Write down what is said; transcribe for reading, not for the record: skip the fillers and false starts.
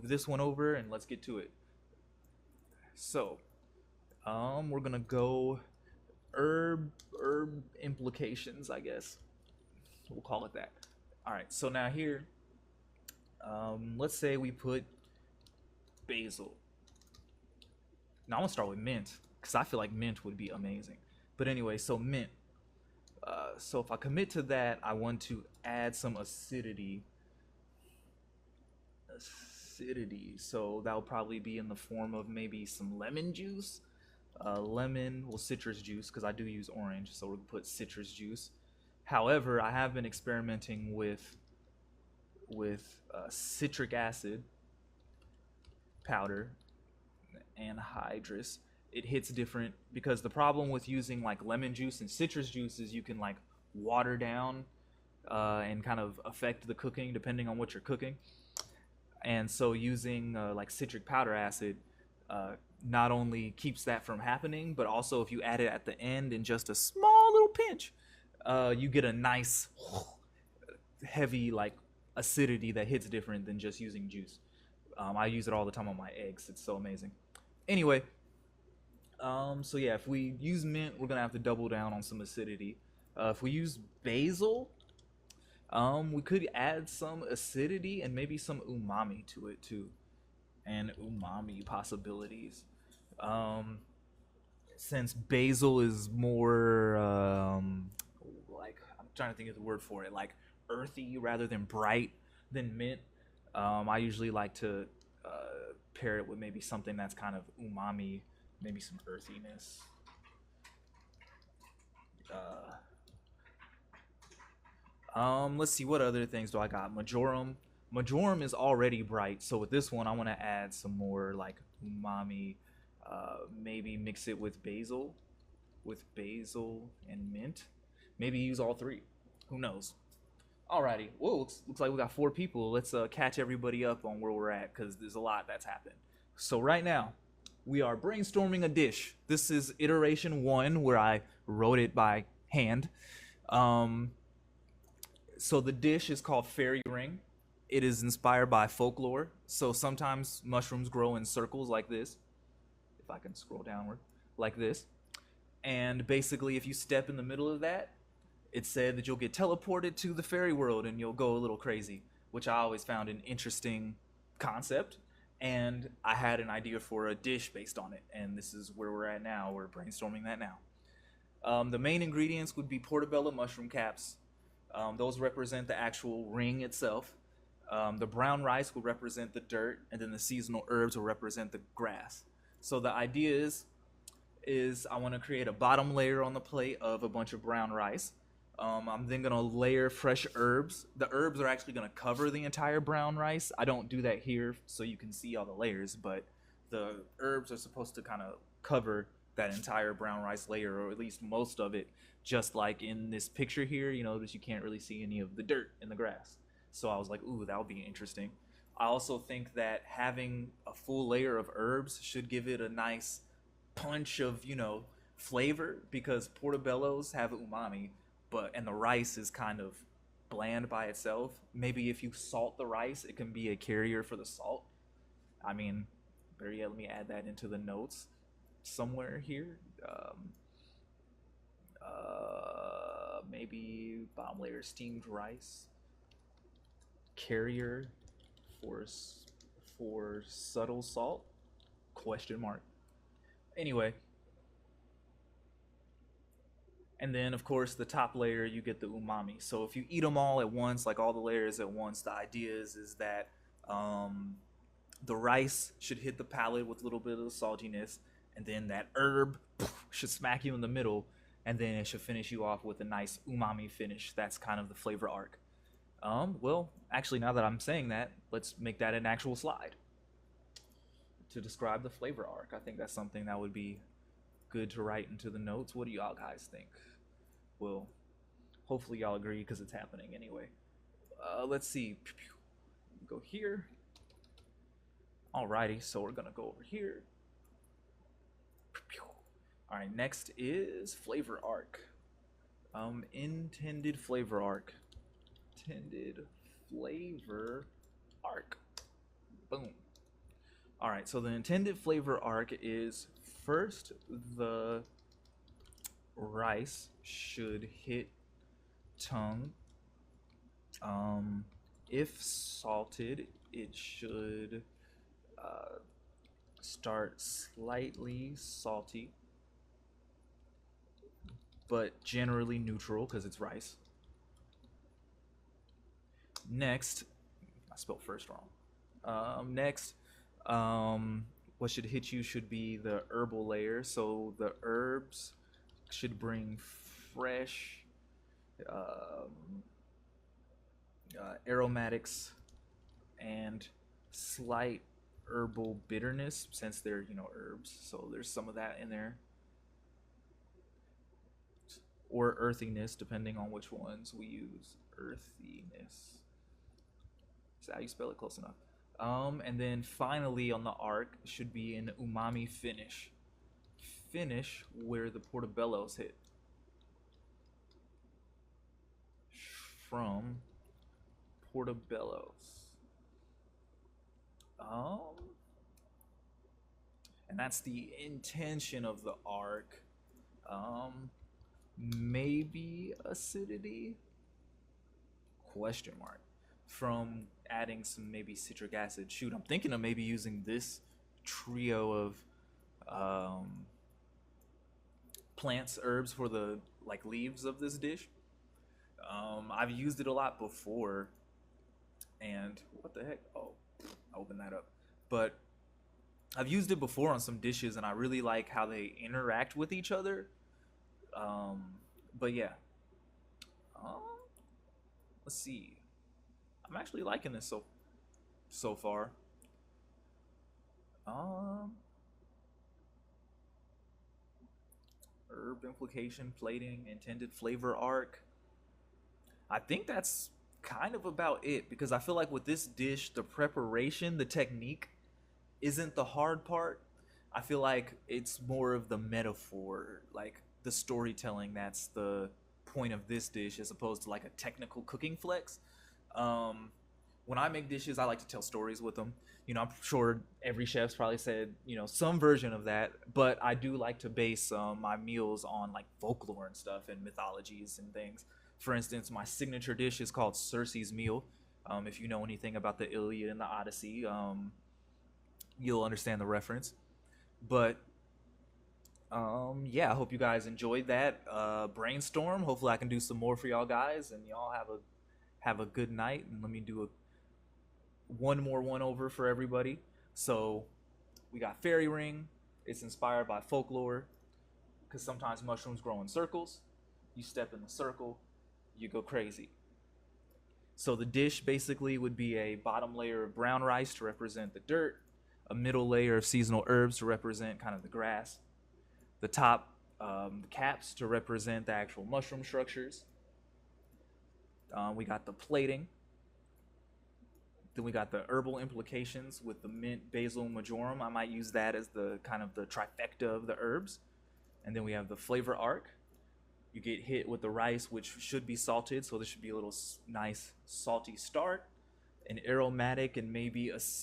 move this one over and let's get to it. So, we're gonna go herb implications, I guess. We'll call it that. All right. So now here, let's say we put basil. Now I'm gonna start with mint because I feel like mint would be amazing. But anyway, so mint. So if I commit to that, I want to add some acidity. So that'll probably be in the form of maybe some lemon juice. Lemon, well, citrus juice, because I do use orange, so we're gonna put citrus juice. However, I have been experimenting with citric acid powder anhydrous. It hits different because the problem with using like lemon juice and citrus juice is you can like water down and kind of affect the cooking depending on what you're cooking. And so using like citric powder acid not only keeps that from happening, but also if you add it at the end in just a small little pinch, you get a nice heavy like acidity that hits different than just using juice. I use it all the time on my eggs. It's so amazing. Anyway, so yeah, if we use mint, we're gonna have to double down on some acidity. If we use basil, we could add some acidity and maybe some umami to it too, and umami possibilities. Um, since basil is more like I'm trying to think of the word for it, like earthy rather than bright than mint. I usually like to pair it with maybe something that's kind of umami, maybe some earthiness. Let's see, what other things do I got? Majorum. Majorum is already bright, so with this one, I want to add some more like umami. Maybe mix it with basil and mint. Maybe use all three. Who knows? Alrighty. Whoa, looks like we got 4 people. Let's catch everybody up on where we're at because there's a lot that's happened. So right now, we are brainstorming a dish. This is iteration 1 where I wrote it by hand. So the dish is called Fairy Ring. It is inspired by folklore. So sometimes mushrooms grow in circles like this. If I can scroll downward, like this. And basically, if you step in the middle of that, it's said that you'll get teleported to the fairy world and you'll go a little crazy, which I always found an interesting concept. And I had an idea for a dish based on it, and this is where we're at now. We're brainstorming that now. The main ingredients would be portobello mushroom caps. Those represent the actual ring itself. The brown rice will represent the dirt, and then the seasonal herbs will represent the grass. So the idea is I want to create a bottom layer on the plate of a bunch of brown rice. I'm then gonna layer fresh herbs. The herbs are actually gonna cover the entire brown rice. I don't do that here so you can see all the layers, but the herbs are supposed to kind of cover that entire brown rice layer, or at least most of it. Just like in this picture here, you notice you can't really see any of the dirt in the grass. So I was like, ooh, that would be interesting. I also think that having a full layer of herbs should give it a nice punch of, flavor, because portobellos have umami, and the rice is kind of bland by itself. Maybe if you salt the rice, it can be a carrier for the salt. I mean, better yet, let me add that into the notes somewhere here. Maybe bottom layer steamed rice, carrier for subtle salt? Question mark. Anyway, and then of course the top layer you get the umami. So if you eat them all at once, like all the layers at once, the idea is that the rice should hit the palate with a little bit of the saltiness, and then that herb should smack you in the middle, and then it should finish you off with a nice umami finish. That's kind of the flavor arc. Well, actually, now that I'm saying that, let's make that an actual slide to describe the flavor arc. I think that's something that would be good to write into the notes. What do y'all guys think? Well, hopefully y'all agree because it's happening anyway. Let's see. Go here. Alrighty, so we're gonna go over here. Alright, next is flavor arc. Intended flavor arc. Intended flavor arc. Boom. All right, so the intended flavor arc is first the rice should hit tongue. Um, if salted, it should uh, start slightly salty, but generally neutral because it's rice. Next, I spelled first wrong. Next, um, what should hit you should be the herbal layer. So the herbs should bring fresh um, aromatics and slight herbal bitterness since they're herbs. So there's some of that in there, or earthiness depending on which ones we use. Earthiness. Is that how you spell it? Close enough. And then finally on the arc should be an umami finish. Finish where the portobello's hit. From portobello's. Um, and that's the intention of the arc. Maybe acidity? Question mark. From adding some maybe citric acid. Shoot, I'm thinking of maybe using this trio of um, plants, herbs for the like leaves of this dish. I've used it a lot before, and what the heck? Oh, I opened that up. But I've used it before on some dishes, and I really like how they interact with each other. Um, but yeah, um, let's see. I'm actually liking this so far. Um, herb implication, plating, intended flavor arc. I think that's kind of about it because I feel like with this dish, the preparation, the technique isn't the hard part. I feel like it's more of the metaphor, like the storytelling that's the point of this dish as opposed to like a technical cooking flex. Um, when I make dishes, I like to tell stories with them. I'm sure every chef's probably said, some version of that, but I do like to base my meals on like folklore and stuff and mythologies and things. For instance, my signature dish is called Circe's Meal. If you know anything about the Iliad and the Odyssey, you'll understand the reference. But yeah, I hope you guys enjoyed that brainstorm. Hopefully, I can do some more for y'all guys, and y'all have a good night. And let me do one more one over for everybody. So we got Fairy Ring. It's inspired by folklore because sometimes mushrooms grow in circles. You step in the circle, you go crazy. So the dish basically would be a bottom layer of brown rice to represent the dirt, a middle layer of seasonal herbs to represent kind of the grass, the top caps to represent the actual mushroom structures. We got the plating. Then we got the herbal implications with the mint, basil, majoram. I might use that as the kind of the trifecta of the herbs. And then we have the flavor arc. You get hit with the rice, which should be salted, so this should be a little nice salty start. An aromatic and maybe a